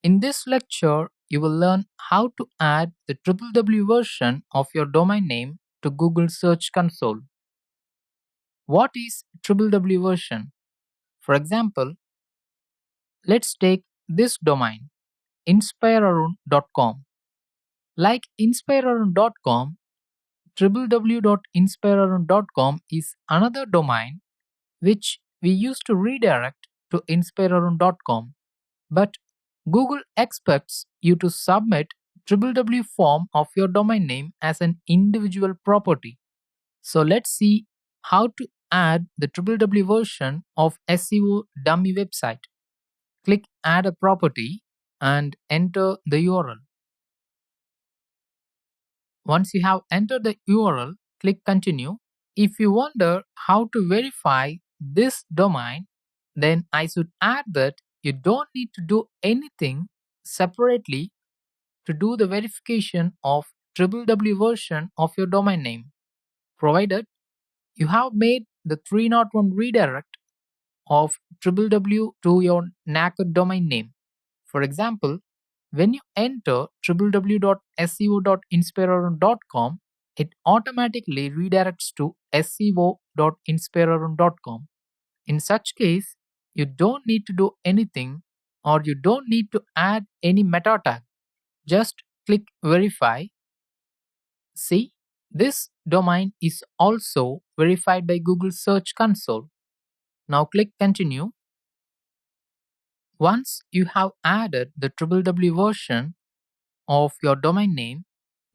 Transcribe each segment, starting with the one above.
In this lecture, you will learn how to add the www version of your domain name to Google Search Console. What is www version? For example, let's take this domain, inspirearun.com. Like inspirearun.com, www.inspirearun.com is another domain which we use to redirect to inspirearun.com. But Google expects you to submit www form of your domain name as an individual property. So let's see how to add the www version of SEO dummy website. Click add a property and enter the URL. Once you have entered the URL, click continue. If you wonder how to verify this domain, then I should add that you don't need to do anything separately to do the verification of www version of your domain name, provided you have made the 301 redirect of www to your naked domain name. For example, when you enter www.seo.inspirearun.com, it automatically redirects to seo.inspirearun.com. In such case, you don't need to do anything or you don't need to add any meta tag. Just click verify. See, this domain is also verified by Google Search Console. Now click continue. Once you have added the www version of your domain name,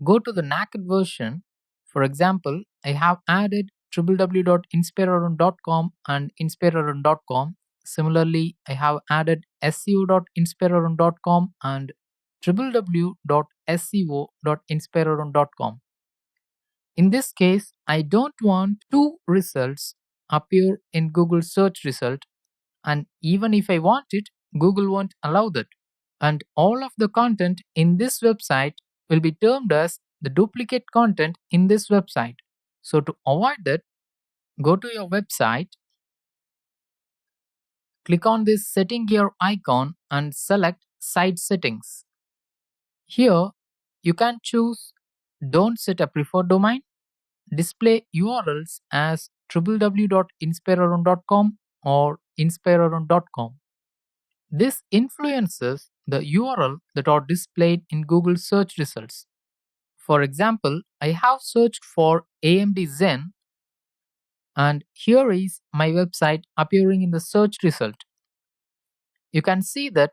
go to the naked version. For example, I have added www.inspirearun.com and inspirearun.com. Similarly, I have added seo.inspirearun.com and www.seo.inspirearun.com. In this case, I don't want two results appear in Google search result, and even if I want it, Google won't allow that. And all of the content in this website will be termed as the duplicate content in this website. So to avoid that, go to your website, click on this setting gear icon and select site settings. Here you can choose don't set a preferred domain, display URLs as www.inspirearun.com or inspirearun.com. This influences the URL that are displayed in Google search results. For example, I have searched for AMD Zen and here is my website appearing in the search result. You can see that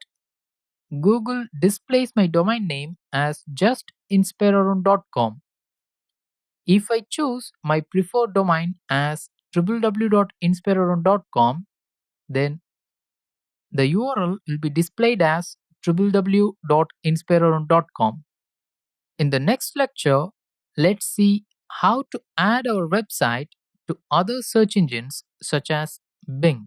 Google displays my domain name as just inspirearun.com. If I choose my preferred domain as www.inspirearun.com, then the URL will be displayed as www.inspirearun.com. In the next lecture, let's see how to add our website to other search engines such as Bing.